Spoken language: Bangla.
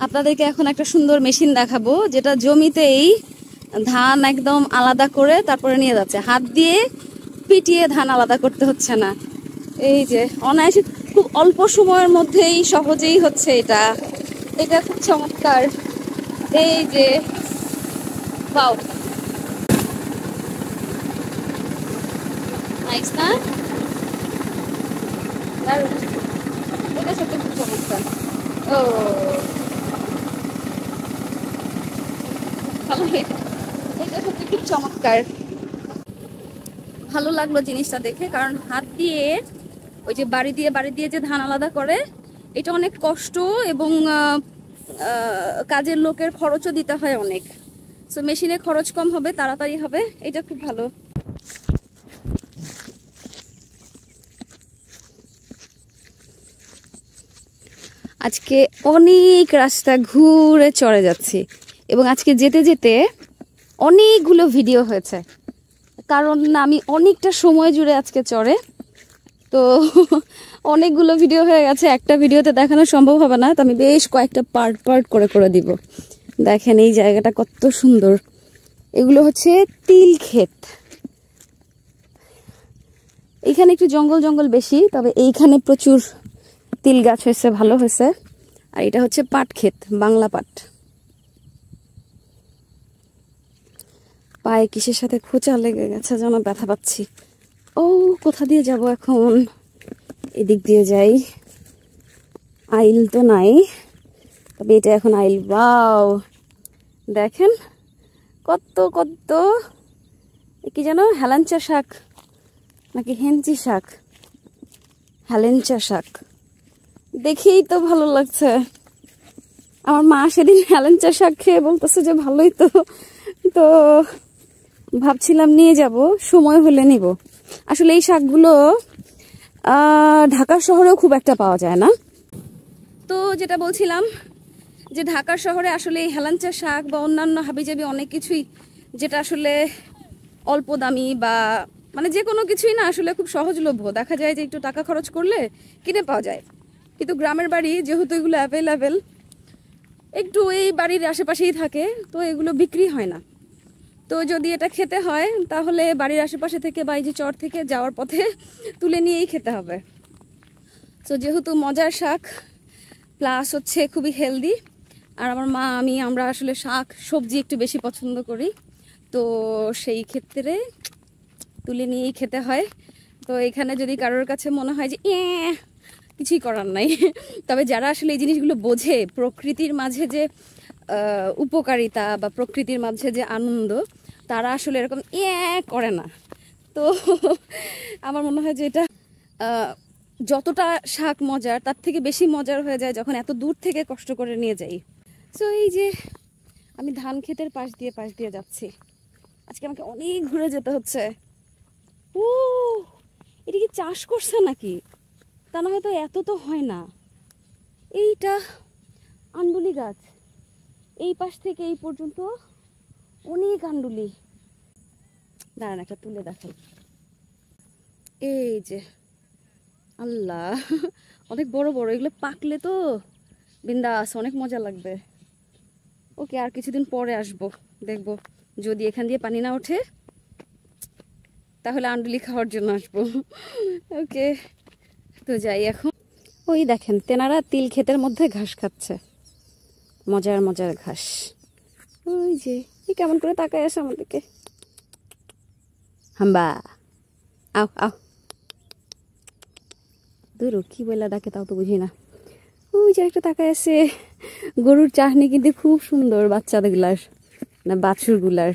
আপনাদেরকে এখন একটা সুন্দর মেশিন দেখাবো, যেটা জমিতেই ধান একদম আলাদা করে তারপরে নিয়ে যাচ্ছে। হাত দিয়ে পিটিয়ে ধান আলাদা করতে হচ্ছে না। এই যে অনায়াসে খুব অল্প সময়ের মধ্যেই সহজেই হচ্ছে এটা। এটা খুব চমৎকার। এই যে বাও, নাইস না? দারুণ। এটা সত্যি খুব চমৎকার। ও ভালো, এটা সত্যি খুব চমৎকার। ভালো লাগলো জিনিসটা দেখে, কারণ হাত দিয়ে ওই যে বাড়ি দিয়ে যে ধান আলাদা করে, এটা অনেক কষ্ট এবং কাজের লোকের খরচও দিতে হয় অনেক। সো মেশিনে খরচ কম হবে, তাড়াতাড়ি হবে, এটা খুব ভালো। আজকে অনেক রাস্তা ঘুরে চড়ে যাচ্ছি এবং আজকে যেতে যেতে অনেকগুলো ভিডিও হয়েছে, কারণ আমি অনেকটা সময় জুড়ে আজকে চড়ে, তো অনেকগুলো ভিডিও হয়ে গেছে। একটা ভিডিওতে দেখানো সম্ভব হবে না, তো আমি বেশ কয়েকটা পার্ট পার্ট করে দিব। দেখেন এই জায়গাটা কত সুন্দর। এগুলো হচ্ছে তিল ক্ষেত। এইখানে একটু জঙ্গল জঙ্গল বেশি, তবে এইখানে প্রচুর তিল গাছ হয়েছে, ভালো হয়েছে। আর এটা হচ্ছে পাট ক্ষেত, বাংলা পাট। পায়ে কিসের সাথে খোঁচা লেগে গেছে যেন, ব্যথা পাচ্ছি। ও কোথা দিয়ে যাব এখন? এদিক দিয়ে যাই। আইল তো নাই, তবে এটা এখন আইল। বাও, দেখেন কত কত কি যেন, হেলাঞ্চা শাক নাকি হেঞ্চি শাক? হেলেঞ্চা শাক দেখেই তো ভালো লাগছে। আমার মা সেদিন হেলেঞ্চা শাক খেয়ে বলতেছে যে ভালোই তো, তো ভাবছিলাম নিয়ে যাব, সময় হলে নিব। আসলে এই শাকগুলো ঢাকা শহরেও খুব একটা পাওয়া যায় না। তো যেটা বলছিলাম, যে ঢাকার শহরে আসলে এই হেলাঞ্চা শাক বা অন্যান্য হাবিজাবি অনেক কিছুই, যেটা আসলে অল্প দামি বা মানে যে কোনো কিছুই না আসলে খুব সহজলভ্য, দেখা যায় যে একটু টাকা খরচ করলে কিনে পাওয়া যায়। কিন্তু গ্রামের বাড়ি যেহেতু এগুলো অ্যাভেলেবেল, একটু এই বাড়ির আশেপাশেই থাকে, তো এগুলো বিক্রি হয় না। তো যদি এটা খেতে হয় তাহলে বাড়ির আশেপাশে থেকে বা এই যে চর থেকে যাওয়ার পথে তুলে নিয়েই খেতে হবে। তো যেহেতু মজার শাক, প্লাস হচ্ছে খুবই হেলদি, আর আমার মা আমরা আসলে শাক সবজি একটু বেশি পছন্দ করি, তো সেই ক্ষেত্রে তুলে নিয়েই খেতে হয়। তো এখানে যদি কারোর কাছে মনে হয় যে কিছুই করার নাই, তবে যারা আসলে এই জিনিসগুলো বোঝে, প্রকৃতির মাঝে যে উপকারিতা বা প্রকৃতির মাঝে যে আনন্দ, তারা আসলে এরকম করে না। তো আমার মনে হয় যে এটা যতটা শাক মজার, তার থেকে বেশি মজার হয়ে যায় যখন এত দূর থেকে কষ্ট করে নিয়ে যাই। সো এই যে আমি ধান ক্ষেতের পাশ দিয়ে যাচ্ছি। আজকে আমাকে অনেক ঘুরে যেতে হচ্ছে। ও এটা কি চাষ করছে নাকি? তা না হয়তো এত তো হয় না। এইটা আন্ডুলি গাছ, এই পাশ থেকে এই পর্যন্ত অনেক আন্ডুলি। দাঁড়ান একটা তুলে দেখাই। এই যে আল্লাহ, অনেক বড় বড়, এগুলো পাকলে তো বিন্দাস অনেক মজা লাগবে। ওকে, আর কিছুদিন পরে আসবো, দেখবো যদি এখান দিয়ে পানি না ওঠে তাহলে আন্ডুলি খাওয়ার জন্য আসবো। ওকে, তো যাই এখন। ওই দেখেন তেনারা তিল ক্ষেতের মধ্যে ঘাস খাচ্ছে, মজার মজার ঘাস। ওই যে কেমন করে তাকায় আসে আমাদেরকে। হাম্বা, আও আও, দূর কি বলে ডাকে তাও তো বুঝি না। ওই যে একটা তাকায় আছে। গরুর চাহনি কিন্তু খুব সুন্দর, বাচ্চাদের গুলার না বাছুর গুলার।